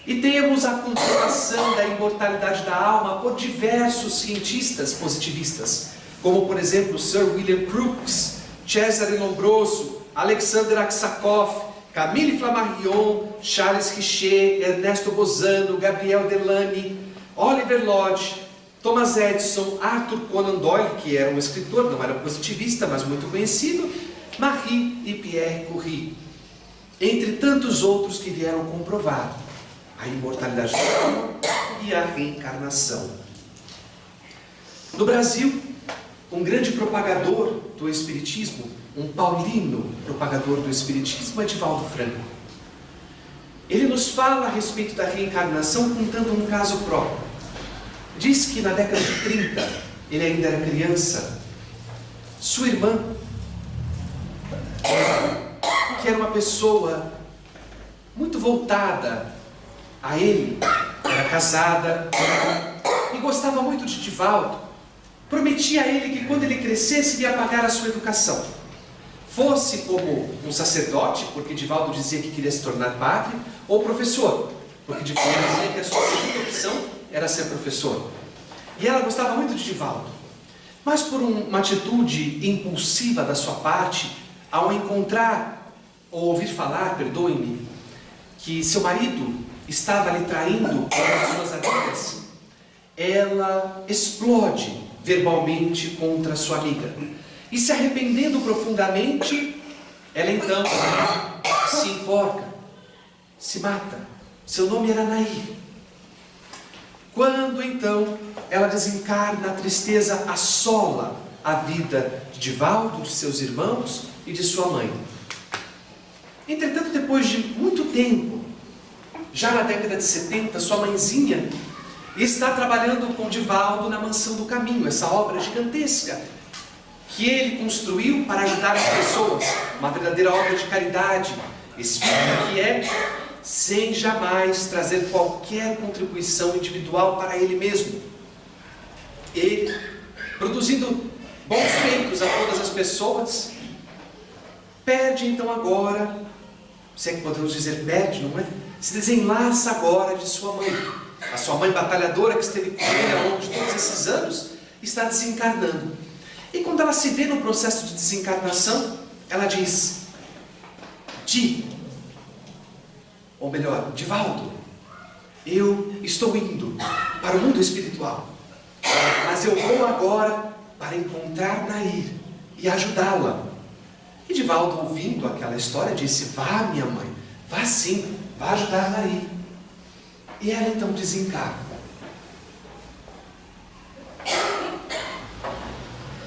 E temos a comprovação da imortalidade da alma por diversos cientistas positivistas, como por exemplo Sir William Crookes, Cesare Lombroso, Alexander Aksakov, Camille Flammarion, Charles Richer, Ernesto Bozano, Gabriel Delany, Oliver Lodge, Thomas Edison, Arthur Conan Doyle, que era um escritor, não era positivista, mas muito conhecido, Marie e Pierre Curie, entre tantos outros que vieram comprovar a imortalidade da alma e a reencarnação. No Brasil, um grande propagador do Espiritismo, um paulino propagador do Espiritismo, é Divaldo Franco. Ele nos fala a respeito da reencarnação contando um caso próprio. Diz que na década de 30, ele ainda era criança, sua irmã, que era uma pessoa muito voltada a ele, era casada e gostava muito de Divaldo, prometia a ele que quando ele crescesse iria pagar a sua educação, fosse como um sacerdote, porque Divaldo dizia que queria se tornar padre, ou professor, porque Divaldo dizia que a sua segunda opção era ser professor. E ela gostava muito de Divaldo, mas por uma atitude impulsiva da sua parte, ao encontrar, ou ouvir falar, perdoem-me, que seu marido estava lhe traindo uma das suas amigas, ela explode verbalmente contra sua amiga. E se arrependendo profundamente, ela então se enforca, se mata. Seu nome era Nair. Quando então ela desencarna, a tristeza assola a vida de Divaldo, de seus irmãos e de sua mãe. Entretanto, depois de muito tempo, já na década de 70, sua mãezinha está trabalhando com Divaldo na Mansão do Caminho, essa obra gigantesca, que ele construiu para ajudar as pessoas, uma verdadeira obra de caridade, espírita que é, sem jamais trazer qualquer contribuição individual para ele mesmo. Ele, produzindo bons feitos a todas as pessoas, perde então agora, se é que podemos dizer perde, não é? Se desenlaça agora de sua mãe. A sua mãe batalhadora que esteve com ele ao longo de todos esses anos está desencarnando. E quando ela se vê no processo de desencarnação, ela diz: ou melhor, Divaldo, eu estou indo para o mundo espiritual, mas eu vou agora para encontrar Nair e ajudá-la. E Divaldo, ouvindo aquela história, disse: vá, minha mãe, vá sim, vá ajudar Nair. E ela então desencarna.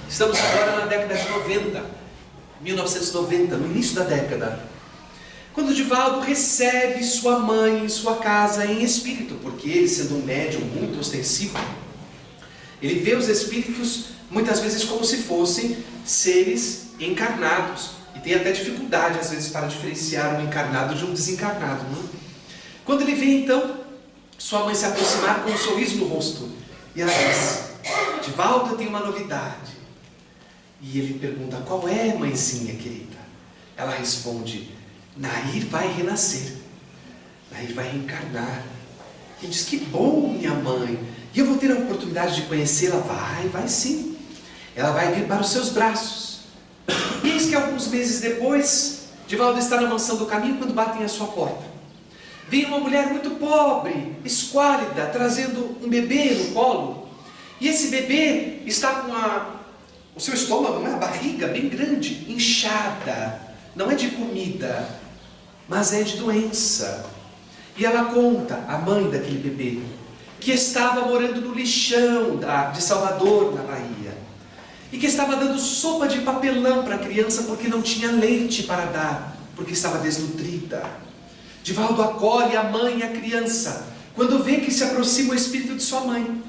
Estamos agora na década de 90, 1990, no início da década, quando Divaldo recebe sua mãe em sua casa em espírito, porque ele, sendo um médium muito ostensivo, ele vê os espíritos muitas vezes como se fossem seres encarnados, e tem até dificuldade às vezes para diferenciar um encarnado de um desencarnado, não? Quando ele vê então sua mãe se aproximar com um sorriso no rosto, e ela diz: Divaldo, eu tenho uma novidade. E ele pergunta: qual é, mãezinha querida? Ela responde: Nair vai renascer, Nair vai reencarnar. E ele diz: que bom, minha mãe, e eu vou ter a oportunidade de conhecê-la? Vai sim, ela vai vir para os seus braços. E eis que alguns meses depois, Divaldo está na mansão do caminho quando batem à sua porta. Vem uma mulher muito pobre, esquálida, trazendo um bebê no colo. E esse bebê está com o seu estômago, a barriga bem grande, inchada. Não é de comida, mas é de doença. E ela conta, a mãe daquele bebê, que estava morando no lixão de Salvador, na Bahia, e que estava dando sopa de papelão para a criança porque não tinha leite para dar, porque estava desnutrida. Divaldo acolhe a mãe e a criança, quando vê que se aproxima o espírito de sua mãe.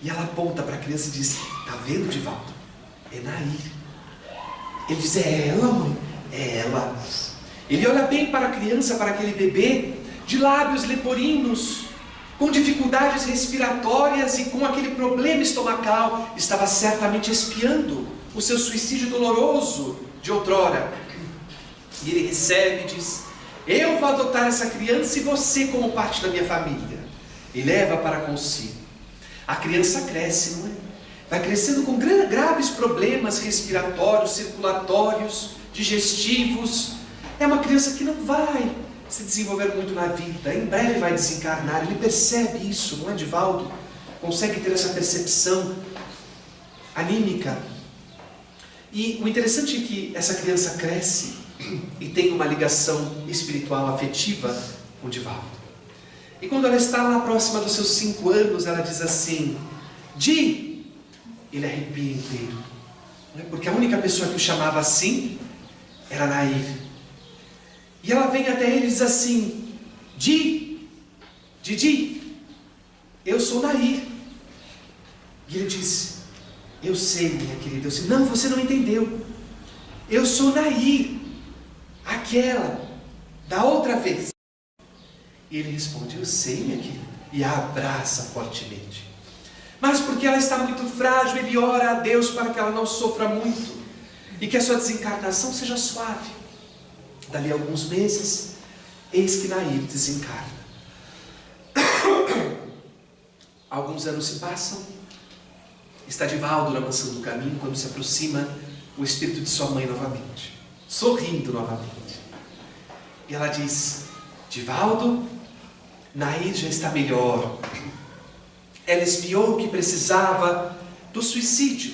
E ela aponta para a criança e diz: está vendo, Divaldo? É Nair. Ele diz: é ela, mãe? É ela. Ele olha bem para a criança, para aquele bebê, de lábios leporinhos, com dificuldades respiratórias e com aquele problema estomacal. Estava certamente espiando o seu suicídio doloroso de outrora. E ele recebe e diz: eu vou adotar essa criança e você como parte da minha família. E leva para consigo. A criança cresce, não é? Vai crescendo com graves problemas respiratórios, circulatórios, digestivos. É uma criança que não vai se desenvolver muito na vida, em breve vai desencarnar. Ele percebe isso, não é, Divaldo? Consegue ter essa percepção anímica. E o interessante é que essa criança cresce e tem uma ligação espiritual, afetiva com Divaldo. E quando ela está lá próxima dos seus 5 anos, ela diz assim: Di! Ele arrepia inteiro, porque a única pessoa que o chamava assim era Nair. E ela vem até ele e diz assim: Didi, eu sou Nair. E ele diz: eu sei, minha querida. Eu sei. Não, você não entendeu. Eu sou Nair, aquela da outra vez. E ele responde: eu sei, minha querida. E a abraça fortemente. Mas porque ela está muito frágil, ele ora a Deus para que ela não sofra muito e que a sua desencarnação seja suave. Dali a alguns meses, eis que Nair desencarna. Alguns anos se passam. Está Divaldo na mansão do caminho quando se aproxima o espírito de sua mãe novamente, sorrindo novamente. E ela diz: Divaldo, Nair já está melhor. Ela espiou o que precisava do suicídio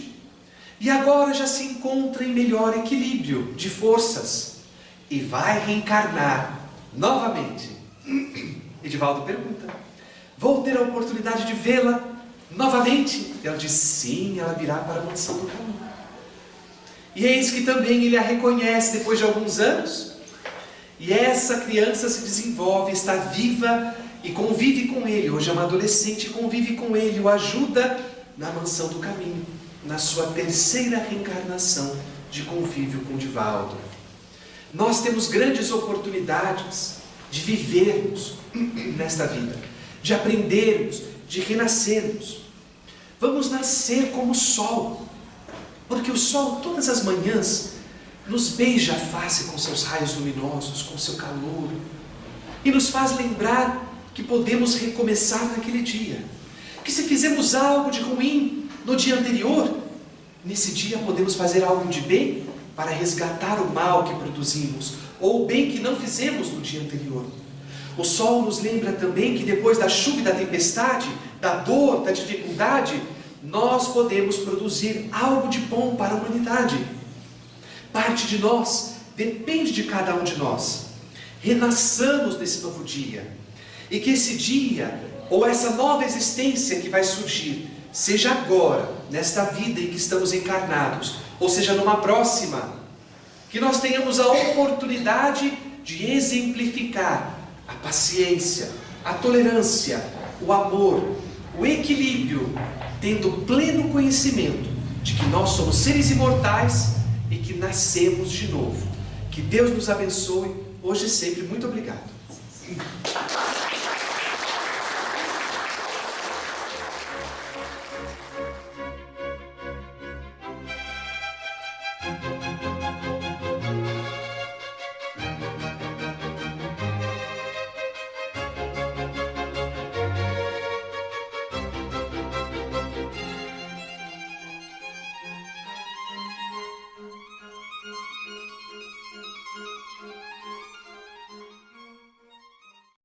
e agora já se encontra em melhor equilíbrio de forças e vai reencarnar novamente. E Divaldo pergunta: vou ter a oportunidade de vê-la novamente? Ela diz: sim, ela virá para a mansão do caminho. E eis que também ele a reconhece depois de alguns anos. E essa criança se desenvolve, está viva e convive com ele. Hoje é uma adolescente e convive com ele, o ajuda na mansão do caminho. na sua terceira reencarnação de convívio com Divaldo. Nós temos grandes oportunidades de vivermos nesta vida, de aprendermos, de renascermos. Vamos nascer como o sol, porque o sol todas as manhãs nos beija a face com seus raios luminosos, com seu calor, e nos faz lembrar que podemos recomeçar naquele dia, que se fizemos algo de ruim no dia anterior, nesse dia podemos fazer algo de bem para resgatar o mal que produzimos, ou o bem que não fizemos no dia anterior. O sol nos lembra também que depois da chuva e da tempestade, da dor, da dificuldade, nós podemos produzir algo de bom para a humanidade. Parte de nós, depende de cada um de nós. Renasçamos nesse novo dia, e que esse dia, ou essa nova existência que vai surgir, seja agora, nesta vida em que estamos encarnados, ou seja numa próxima, que nós tenhamos a oportunidade de exemplificar a paciência, a tolerância, o amor, o equilíbrio, tendo pleno conhecimento de que nós somos seres imortais e que nascemos de novo. Que Deus nos abençoe hoje e sempre. Muito obrigado.